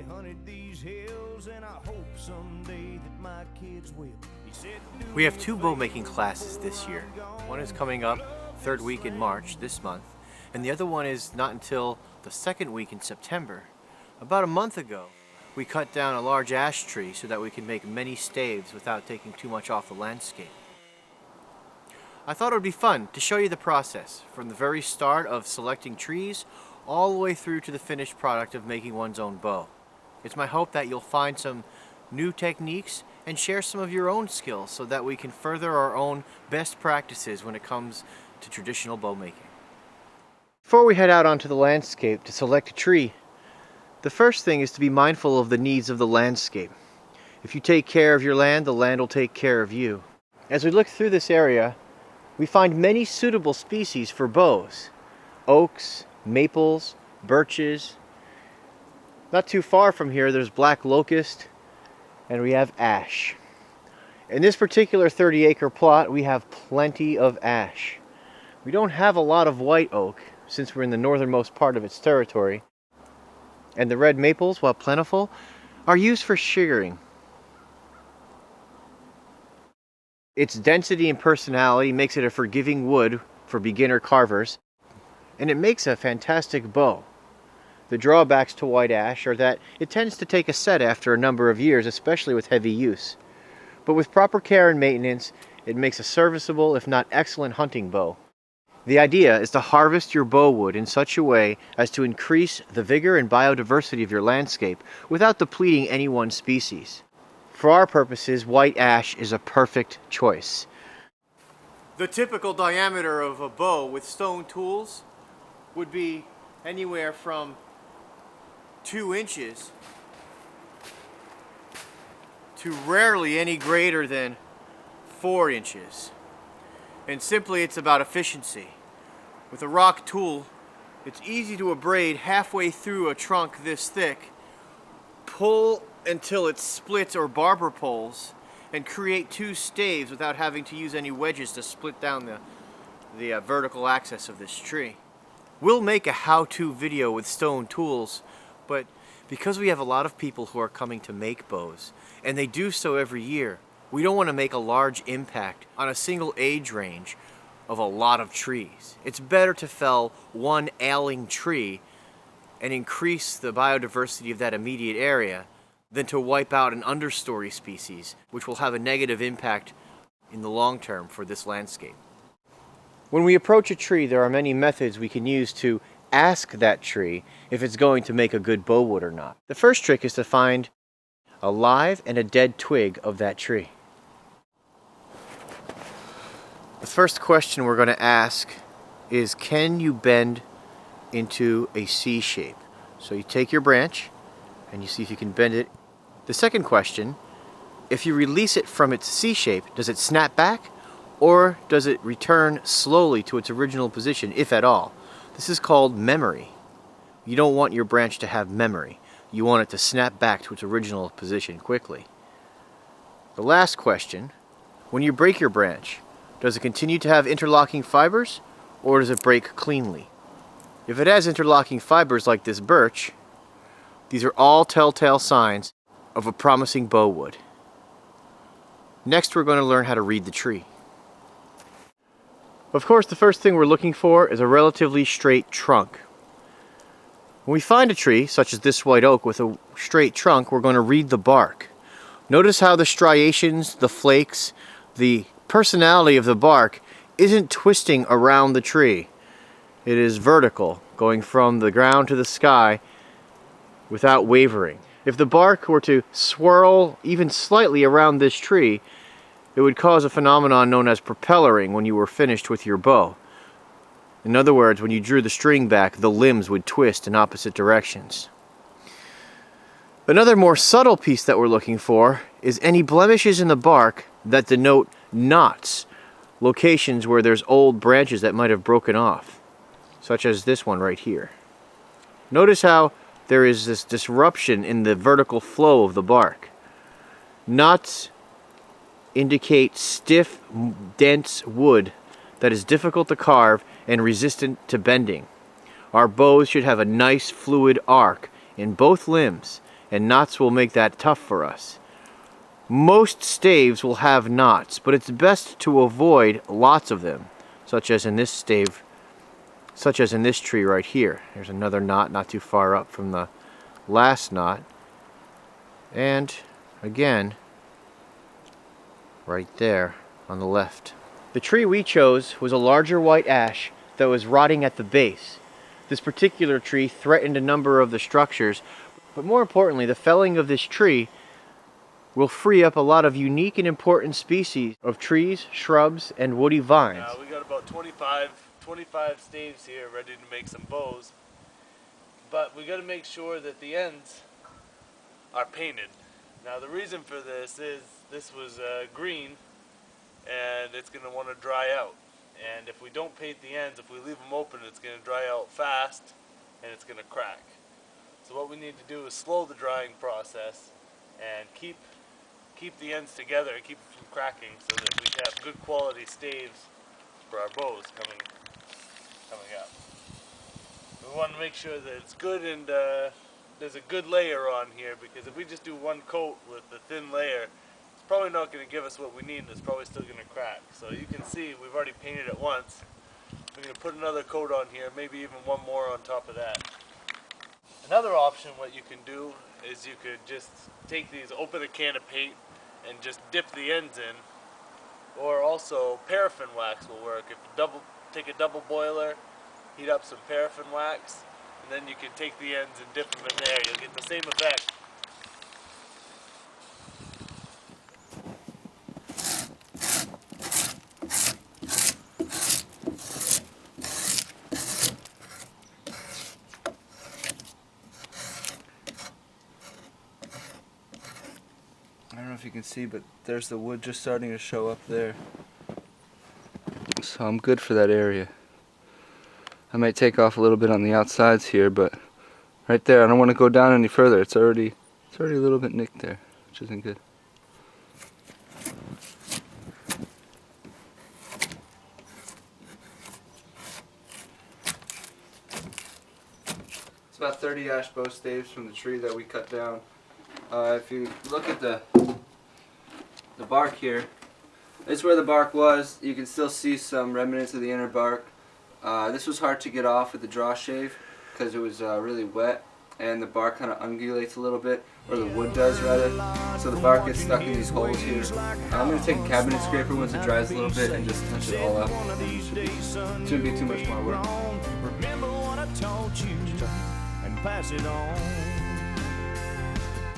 hunted these hills, and I hope someday that my kids will. He said, we have 2 bow making classes this year. One is coming up 3rd week in March this month, and the other one is not until the 2nd week in September. About a month ago, we cut down a large ash tree so that we can make many staves without taking too much off the landscape. I thought it would be fun to show you the process from the very start of selecting trees all the way through to the finished product of making one's own bow. It's my hope that you'll find some new techniques and share some of your own skills so that we can further our own best practices when it comes to traditional bow making. Before we head out onto the landscape to select a tree, the first thing is to be mindful of the needs of the landscape. If you take care of your land, the land will take care of you. As we look through this area, we find many suitable species for bows. Oaks, maples, birches. Not too far from here there's black locust, and we have ash. In this particular 30-acre plot we have plenty of ash. We don't have a lot of white oak since we're in the northernmost part of its territory, and the red maples, while plentiful, are used for sugaring. Its density and personality makes it a forgiving wood for beginner carvers, and it makes a fantastic bow. The drawbacks to white ash are that it tends to take a set after a number of years, especially with heavy use. But with proper care and maintenance, it makes a serviceable, if not excellent, hunting bow. The idea is to harvest your bow wood in such a way as to increase the vigor and biodiversity of your landscape without depleting any one species. For our purposes, white ash is a perfect choice. The typical diameter of a bow with stone tools would be anywhere from 2 inches to rarely any greater than 4 inches. And simply it's about efficiency. With a rock tool, it's easy to abrade halfway through a trunk this thick, pull until it splits or barber poles, and create 2 staves without having to use any wedges to split down the vertical axis of this tree. We'll make a how-to video with stone tools, but because we have a lot of people who are coming to make bows, and they do so every year, we don't want to make a large impact on a single age range of a lot of trees. It's better to fell one ailing tree and increase the biodiversity of that immediate area than to wipe out an understory species, which will have a negative impact in the long term for this landscape. When we approach a tree, there are many methods we can use to ask that tree if it's going to make a good bow wood or not. The first trick is to find a live and a dead twig of that tree. The first question we're going to ask is, can you bend into a C shape? So you take your branch and you see if you can bend it. The second question, if you release it from its C shape, does it snap back or does it return slowly to its original position, if at all? This is called memory. You don't want your branch to have memory. You want it to snap back to its original position quickly. The last question, when you break your branch, does it continue to have interlocking fibers or does it break cleanly? If it has interlocking fibers like this birch, these are all telltale signs of a promising bow wood. Next, we're going to learn how to read the tree. Of course, the first thing we're looking for is a relatively straight trunk. When we find a tree, such as this white oak with a straight trunk, we're going to read the bark. Notice how the striations, the flakes, the personality of the bark isn't twisting around the tree. It is vertical, going from the ground to the sky without wavering. If the bark were to swirl even slightly around this tree, it would cause a phenomenon known as propellering when you were finished with your bow. In other words, when you drew the string back, the limbs would twist in opposite directions. Another more subtle piece that we're looking for is any blemishes in the bark that denote knots, locations where there's old branches that might have broken off, such as this one right here. Notice how there is this disruption in the vertical flow of the bark. Knots indicate stiff, dense wood that is difficult to carve and resistant to bending. Our bows should have a nice fluid arc in both limbs and knots will make that tough for us. Most staves will have knots, but it's best to avoid lots of them, such as in this stave, such as in this tree right here. There's another knot not too far up from the last knot, and again right there on the left. The tree we chose was a larger white ash that was rotting at the base. This particular tree threatened a number of the structures, but more importantly, the felling of this tree will free up a lot of unique and important species of trees, shrubs, and woody vines. We got about 25 staves here ready to make some bows, but we got to make sure that the ends are painted. Now the reason for this is this was green and it's going to want to dry out, and if we don't paint the ends, if we leave them open, it's going to dry out fast and it's going to crack. So what we need to do is slow the drying process and keep the ends together and keep it from cracking so that we have good quality staves for our bows coming up. We want to make sure that it's good and there's a good layer on here, because if we just do one coat with the thin layer, it's probably not going to give us what we need and it's probably still going to crack. So you can see we've already painted it once. We're going to put another coat on here, maybe even one more on top of that. Another option what you can do is you could just take these, open a can of paint and just dip the ends in, or also paraffin wax will work. If you take a double boiler, heat up some paraffin wax, and then you can take the ends and dip them in there. You'll get the same effect. I don't know if you can see, but there's the wood just starting to show up there. So I'm good for that area. I might take off a little bit on the outsides here, but right there, I don't want to go down any further. It's already a little bit nicked there, which isn't good. It's about 30 ash bow staves from the tree that we cut down. If you look at the bark here, this is where the bark was. You can still see some remnants of the inner bark. This was hard to get off with the draw shave because it was really wet, and the bark kind of undulates a little bit, or the wood does rather, so the bark gets stuck in these holes here. I'm going to take a cabinet scraper once it dries a little bit and just touch it all up. Shouldn't be too much more work. Remember what I taught you and pass it on.